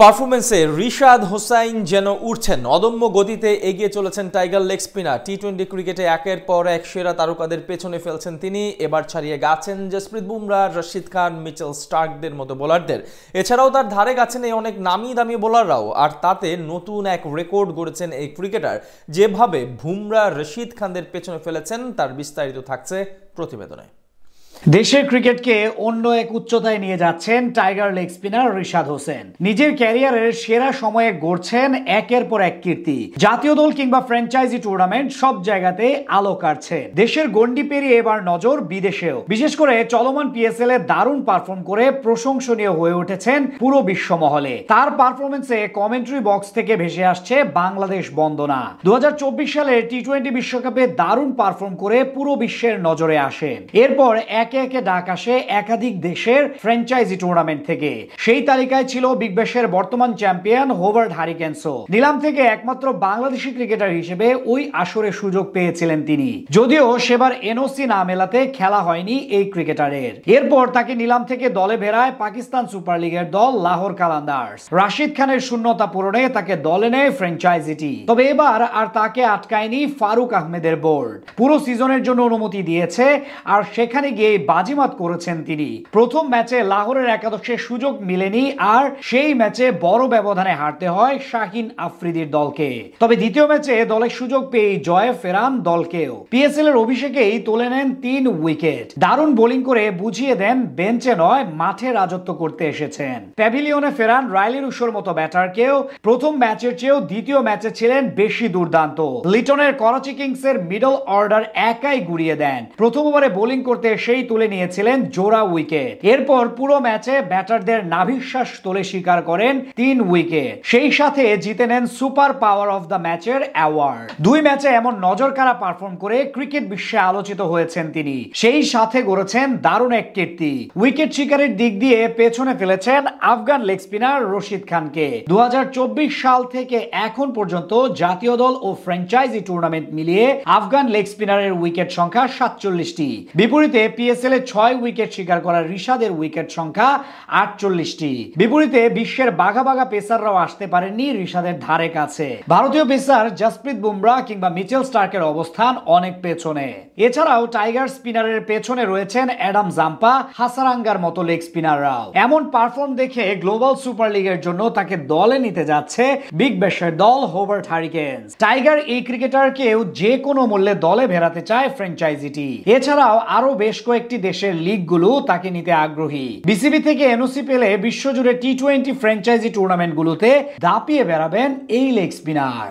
পারফরমেন্সে রিশাদ হোসাইন যেন উঠছেন, অদম্য গতিতে এগিয়ে চলেছেন টাইগার লেগ স্পিনার। টি-20 ক্রিকেটে একের পর এক সেরা তারকাদের পেছনে ফেলছেন তিনি। এবার ছাড়িয়ে গেছেন জসপ্রীত বুমরাহ, রশিদ খান, মিচেল স্টার্কদের মতো বোলারদের। এছাড়াও তার ধারে গেছেন এই অনেক নামি দামি বোলাররাও, আর তাতে নতুন এক রেকর্ড গড়েছেন এই ক্রিকেটার। যেভাবে বুমরাহ, রশিদ খানদের পেছনে ফেলেছেন তার বিস্তারিত থাকছে প্রতিবেদনে। দেশের ক্রিকেটকে অন্য এক উচ্চতায় নিয়ে যাচ্ছেন tiger leg spinner Rishad Hossain. নিজের ক্যারিয়ারের সেরা সময়ে গড়ছেন একের পর এক কীর্তি। জাতীয় দল কিংবা ফ্র্যাঞ্চাইজি টুর্নামেন্ট সব জায়গাতে আলো কাটছেন। দেশের গন্ডি পেরিয়ে এবার নজর বিদেশেও। বিশেষ করে চলমান পিএসএল এ দারুণ পারফর্ম করে প্রশংসনীয় হয়ে উঠেছেন পুরো বিশ্ব মহলে। তার পারফরমেন্সে কমেন্ট্রি বক্স থেকে ভেসে আসছে বাংলাদেশ বন্দনা। 2024 সালের টি-20 বিশ্বকাপে দারুণ পারফর্ম করে পুরো বিশ্বের নজরে আসেন। এরপর একে একে ডাক আসে একাধিক দেশের ফ্র্যাঞ্চাইজি টুর্নামেন্ট থেকে। সেই তালিকায় ছিল বিগ ব্যাশের বর্তমান চ্যাম্পিয়ন হোভার্ড হারিকেনসও। নিলাম থেকে একমাত্র বাংলাদেশি ক্রিকেটার হিসেবে ওই আসরে সুযোগ পেয়েছিলেন তিনি, যদিও সেবার এনওসি না মেলাতে খেলা হয়নি এই ক্রিকেটারের। এরপর তাকে নিলাম থেকে দলে ভেড়ায় পাকিস্তান সুপার লিগের দল লাহোর কালান্দার্স। রাশিদ খানের শূন্যতা পূরণে তাকে দলে নেয় ফ্র্যাঞ্চাইজিটি। তবে এবার আর তাকে আটকায়নি ফারুক আহমেদের বোর্ড। পুরো সিজনের জন্য অনুমতি দিয়েছে, আর সেখানে গিয়ে বাজিমাত করেছেন তিনি। প্রথম ম্যাচে লাহোরের একাদশে সুযোগ মিলেনি, আর সেই ম্যাচে বড় ব্যবধানে হারতে হয় শাহিন আফ্রিদির দলকে। তবে দ্বিতীয় ম্যাচে দলের সুযোগ পেয়ে জয়ে ফেরান দলকেও। পিএসএল এর অভিষেকেই তুলে নেন 3 উইকেট। দারুণ বোলিং করে বুঝিয়ে দেন বেঞ্চে নয় মাঠে রাজত্ব করতে এসেছেন। প্যাভিলিয়নে ফেরান রাইলি রুশোর মতো ব্যাটারকেও। প্রথম ম্যাচের চেয়েও দ্বিতীয় ম্যাচে ছিলেন বেশি দুর্দান্ত। লিটনের করাচি কিংসের মিডল অর্ডার একাই গুড়িয়ে দেন। প্রথম ওভারে বোলিং করতে সেই তুলে নিয়েছিলেন জোড়া উইকেট। এরপর পুরো ম্যাচে ব্যাটারদের নাভিশ্বাস তোলে স্বীকার করেন 3 উইকেট। সেই সাথে জিতে নেন সুপার পাওয়ার অফ দ্য ম্যাচের অ্যাওয়ার্ড। 2 ম্যাচে এমন নজরকাড়া পারফর্ম করে ক্রিকেট বিশ্বে আলোচিত হয়েছেন তিনি। সেই সাথে গড়েছেন দারুণ এক কীর্তি। উইকেট শিকারের দিক দিয়ে পেছনে ফেলেছেন আফগান লেগ স্পিনার রশিদ খানকে। 2024 সাল থেকে এখন পর্যন্ত জাতীয় দল ও ফ্র্যাঞ্চাইজি টুর্নামেন্ট মিলিয়ে আফগান লেগ স্পিনারের উইকেট সংখ্যা 47টি। বিপরীতে পিএসএল এ 6 উইকেট শিকার করা রিশাদের উইকেট সংখ্যা 48টি। বিপরীতে বিশ্বের বাঘা বাঘা পেসাররাও আসতে পারেননি রিশাদের ধারে কাছে। ভারতীয় পেসার জসপ্রীত বুমরাহ কিংবা মিচেল স্টার্কের অবস্থান অনেক পেছনে। এছাড়াও টাইগার স্পিনারের পেছনে রয়েছেন অ্যাডাম জাম্পা, হাসারাঙ্গার মতো লেগ স্পিনাররাও। এমন পারফর্ম দেখে গ্লোবাল সুপার লিগের জন্য তাকে দলে নিতে যাচ্ছে বিগ ব্যাশের দল হোভার্ড হারিকেনস। টাইগার এই ক্রিকেটারকেও যে কোনো মূল্যে দলে ভেড়াতে চায় ফ্র্যাঞ্চাইজিটি। এছাড়াও আরো বেশ কয়েকটি দেশের লিগগুলো তাকে নিতে আগ্রহী। বিসিবি থেকে এনওসি পেলে বিশ্বজুড়ে টি-20 ফ্র্যাঞ্চাইজি টুর্নামেন্টগুলোতে দাপিয়ে বেড়াবেন এই লেগ স্পিনার।